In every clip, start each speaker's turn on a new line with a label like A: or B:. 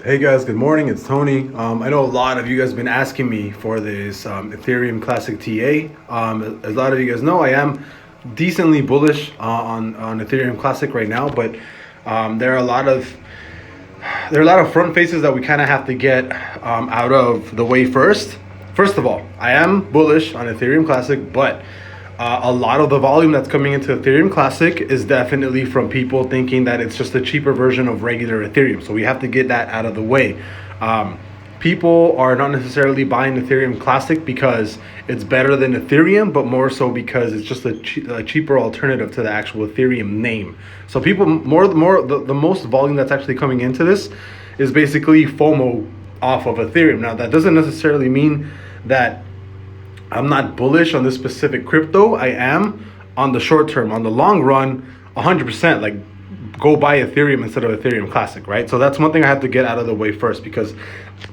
A: Hey guys, good morning. It's Tony. I know a lot of you guys have been asking me for this Ethereum Classic TA. As a lot of you guys know, I am decently bullish on Ethereum Classic right now, but there are a lot of front faces that we kind of have to get out of the way first. First of all, I am bullish on Ethereum Classic, but a lot of the volume that's coming into Ethereum Classic is definitely from people thinking that it's just a cheaper version of regular Ethereum. So we have to get that out of the way. Um, People are not necessarily buying Ethereum Classic because it's better than Ethereum, but more so because it's just a cheaper alternative to the actual Ethereum name. So people the most volume that's actually coming into this is basically FOMO off of Ethereum. Now that doesn't necessarily mean that I'm not bullish on this specific crypto. I am on the short term. On the long run, 100%. Like, go buy Ethereum instead of Ethereum Classic, right? So that's one thing I have to get out of the way first, because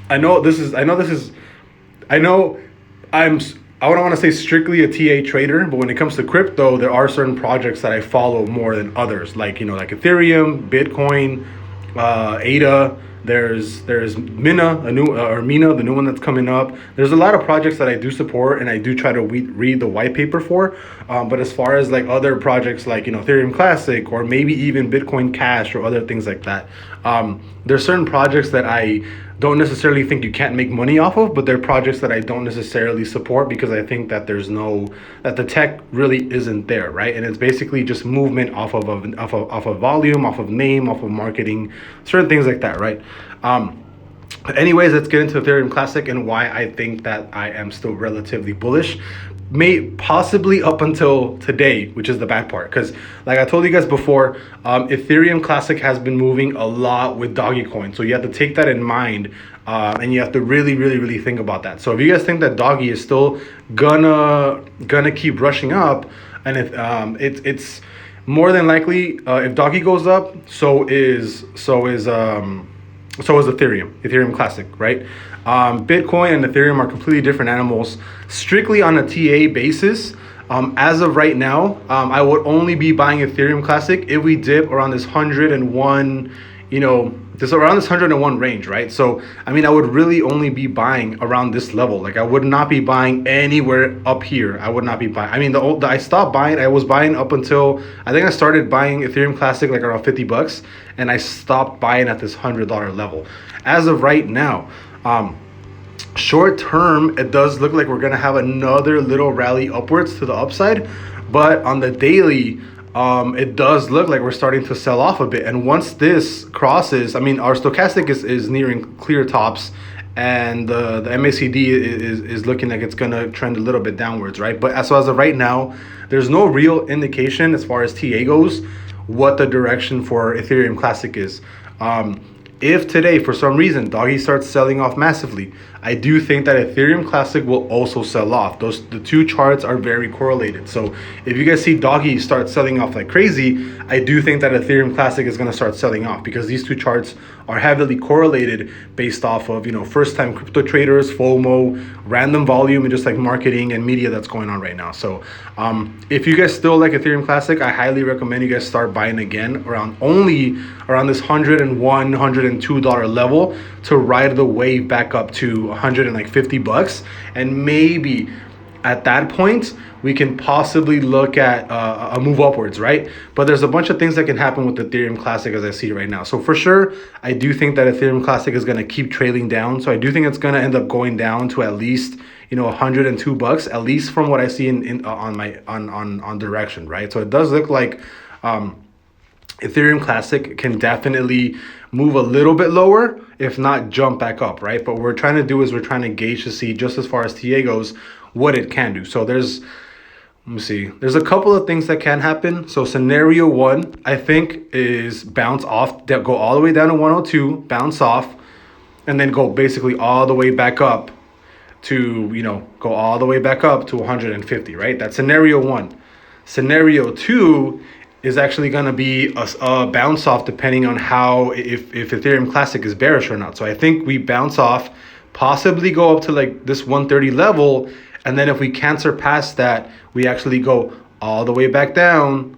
A: I know this is. I know this is. I know I'm. I don't want to say strictly a TA trader, but when it comes to crypto, there are certain projects that I follow more than others. Like like Ethereum, Bitcoin, ADA. There's Mina, a new or Mina, the new one that's coming up. There's a lot of projects that I do support and I do try to read the white paper for. But as far as like other projects like Ethereum Classic or maybe even Bitcoin Cash or other things like that, there's certain projects that I don't necessarily think you can't make money off of, but they're projects that I don't necessarily support because I think that that the tech really isn't there, right? And it's basically just movement off of volume, off of name, off of marketing, certain things like that, right? But anyways, let's get into Ethereum Classic and why I think that I am still relatively bullish. May possibly up until today, which is the bad part, because like I told you guys before, Ethereum Classic has been moving a lot with Dogecoin, so you have to take that in mind, and you have to really think about that. So if you guys think that Doggy is still gonna keep rushing up, and if it's more than likely, if Doggy goes up, so is Ethereum Classic, right? Bitcoin and Ethereum are completely different animals. Strictly on a TA basis, as of right now, I would only be buying Ethereum Classic if we dip around this 101, around this 101 range, right? So, I mean, I would really only be buying around this level. Like, I would not be buying anywhere up here. I would not be buying. I mean, I stopped buying. I was buying up until I think I started buying Ethereum Classic like around $50, and I stopped buying at this $100 level. As of right now, short term, it does look like we're gonna have another little rally upwards to the upside, but on the daily, it does look like we're starting to sell off a bit. And once this crosses, I mean, our stochastic is nearing clear tops, and the MACD is looking like it's gonna trend a little bit downwards, right? But as of right now, there's no real indication as far as TA goes what the direction for Ethereum Classic is. If today, for some reason, Doggy starts selling off massively, I do think that Ethereum Classic will also sell off. The two charts are very correlated. So if you guys see Doggy start selling off like crazy, I do think that Ethereum Classic is going to start selling off because these two charts are heavily correlated based off of, first-time crypto traders, FOMO, random volume, and just like marketing and media that's going on right now. So if you guys still like Ethereum Classic, I highly recommend you guys start buying again around this $101, $102 level to ride the wave back up to $150, and maybe at that point we can possibly look at a move upwards, right? But there's a bunch of things that can happen with Ethereum Classic as I see it right now. So for sure, I do think that Ethereum Classic is going to keep trailing down. So I do think it's going to end up going down to at least $102, at least from what I see on direction, right? So it does look like Ethereum Classic can definitely move a little bit lower, if not jump back up, right? But what we're trying to do is we're trying to gauge to see, just as far as TA goes, what it can do. So there's a couple of things that can happen. So scenario one, I think, is bounce off, go all the way down to 102, bounce off, and then go basically all the way back up to, go all the way back up to 150, right? That's scenario one. Scenario two is actually going to be a bounce off depending on how, if Ethereum Classic is bearish or not. So I think we bounce off, possibly go up to like this 130 level, and then if we can't surpass that, we actually go all the way back down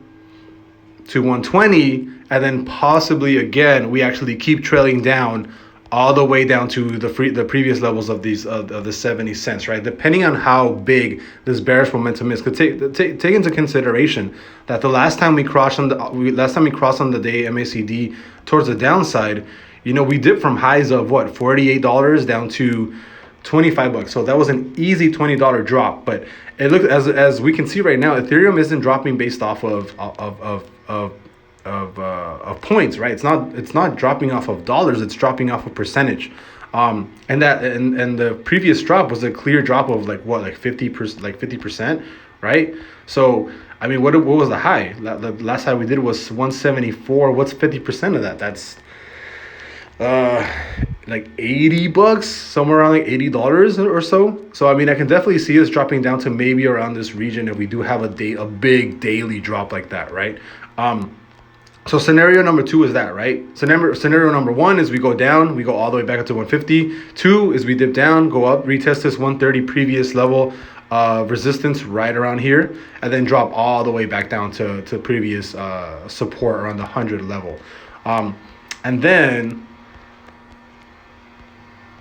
A: to 120, and then possibly again we actually keep trailing down all the way down to the previous levels of these of the 70 cents, right? Depending on how big this bearish momentum is, could take into consideration that the last time we crossed on the day MACD towards the downside, you know, we dipped from highs of what, $48 down to $25. So that was an easy $20 drop. But it looked, as we can see right now, Ethereum isn't dropping based off of points, right? It's not dropping off of dollars, it's dropping off of percentage. And the previous drop was a clear drop of like 50%, right? So I mean, what was the high? The last high we did was 174. What's 50% of that? That's like $80, somewhere around like $80 or so. So I mean, I can definitely see us dropping down to maybe around this region if we do have a big daily drop like that, right? So scenario number 2 is that, right? Scenario number 1 is we go down, we go all the way back up to 150. 2 is we dip down, go up, retest this 130 previous level resistance right around here, and then drop all the way back down to previous support around the 100 level. And then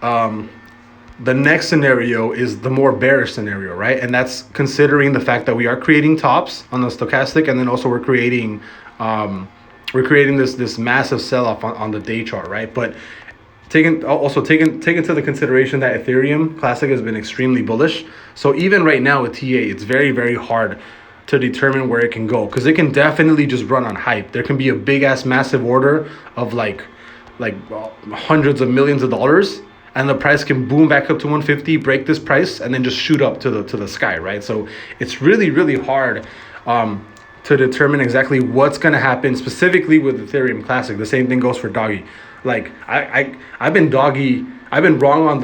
A: the next scenario is the more bearish scenario, right? And that's considering the fact that we are creating tops on the stochastic, and then also we're creating this massive sell-off on the day chart, right? But take into the consideration that Ethereum Classic has been extremely bullish. So even right now with TA, it's very, very hard to determine where it can go, because it can definitely just run on hype. There can be a big ass massive order of like hundreds of millions of dollars, and the price can boom back up to 150, break this price, and then just shoot up to the sky, right? So it's really, really hard to determine exactly what's going to happen specifically with Ethereum Classic. The same thing goes for Doggy. Like I've been wrong on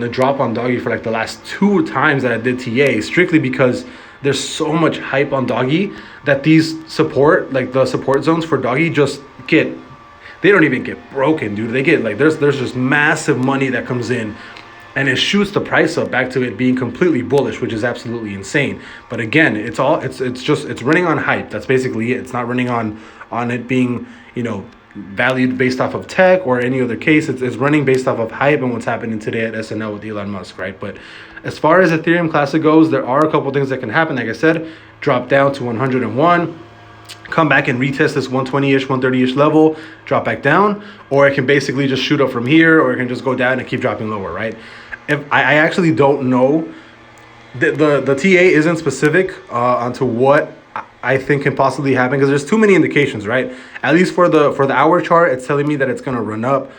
A: the drop on Doggy for like the last 2 times that I did TA, strictly because there's so much hype on Doggy that these the support zones for Doggy they don't even get broken, dude. They get like, there's just massive money that comes in, and it shoots the price up back to it being completely bullish, which is absolutely insane. But again, it's running on hype. That's basically it. It's not running on it being, you know, valued based off of tech or any other case. It's running based off of hype and what's happening today at SNL with Elon Musk, right? But as far as Ethereum Classic goes, there are a couple things that can happen. Like I said, drop down to 101, come back and retest this 120-ish, 130-ish level, drop back down, or it can basically just shoot up from here, or it can just go down and keep dropping lower, right? If I actually don't know, the TA isn't specific onto what I think can possibly happen, because there's too many indications, right? At least for the hour chart, it's telling me that it's gonna run up.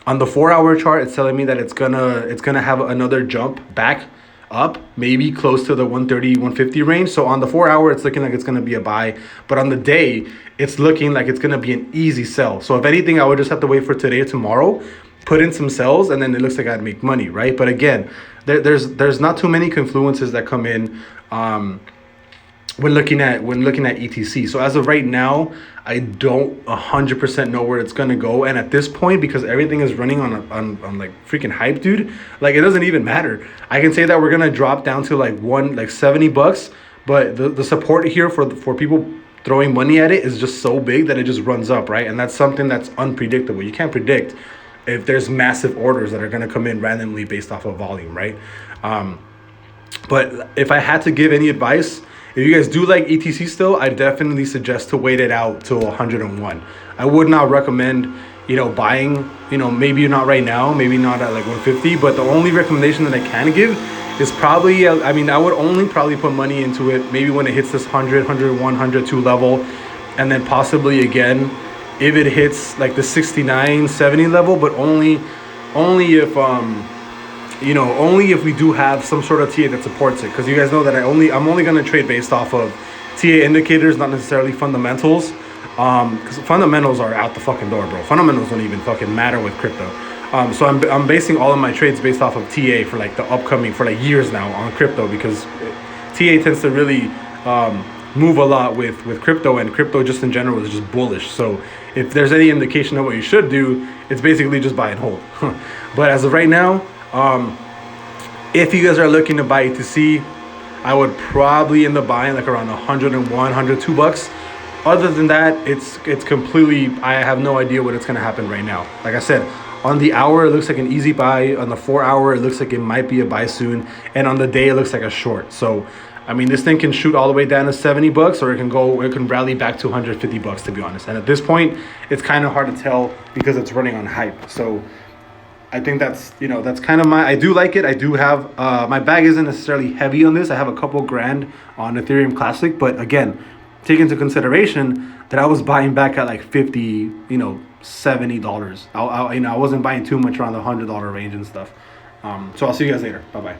A: On the 4-hour chart, it's telling me that it's gonna have another jump back up, maybe close to the 130, 150 range. So on the 4-hour, it's looking like it's gonna be a buy, but on the day, it's looking like it's gonna be an easy sell. So if anything, I would just have to wait for today or tomorrow, put in some sells, and then it looks like I'd make money, right? But again, there's not too many confluences that come in when looking at ETC. So as of right now, I don't 100% know where it's gonna go, and at this point, because everything is running on like freaking hype, dude, like it doesn't even matter. I can say that we're gonna drop down to like $70, but the support here for people throwing money at it is just so big that it just runs up, right? And that's something that's unpredictable. You can't predict if there's massive orders that are gonna come in randomly based off of volume, right? But if I had to give any advice, if you guys do like ETC still, I definitely suggest to wait it out till 101. I would not recommend, you know, buying, you know, maybe not right now, maybe not at like 150, but the only recommendation that I can give is probably, I mean, I would only probably put money into it maybe when it hits this 100, 101, 102 level, and then possibly again if it hits like the 69, 70 level, but only if you know, only if we do have some sort of TA that supports it, because you guys know that I'm only going to trade based off of TA indicators, not necessarily fundamentals, because fundamentals are out the fucking door, bro. Fundamentals don't even fucking matter with crypto. So I'm basing all of my trades based off of TA for like the upcoming, for like years now on crypto, because TA tends to really move a lot with crypto, and crypto just in general is just bullish. So if there's any indication of what you should do, it's basically just buy and hold. But as of right now, if you guys are looking to buy ETC, I would probably end up buying like around 101, 102 bucks. Other than that, it's completely, I have no idea what it's going to happen right now. Like I said, On the hour, it looks like an easy buy. On the 4 hour, it looks like it might be a buy soon. And on the day, it looks like a short. So, I mean, this thing can shoot all the way down to $70, or it can rally back to $150, to be honest. And at this point, it's kind of hard to tell because it's running on hype. So I think that's kind of I do like it. I do have, my bag isn't necessarily heavy on this. I have a couple grand on Ethereum Classic, but again, take into consideration that I was buying back at like $50, $70. I wasn't buying too much around the $100 range and stuff. So I'll see you guys later. Bye bye.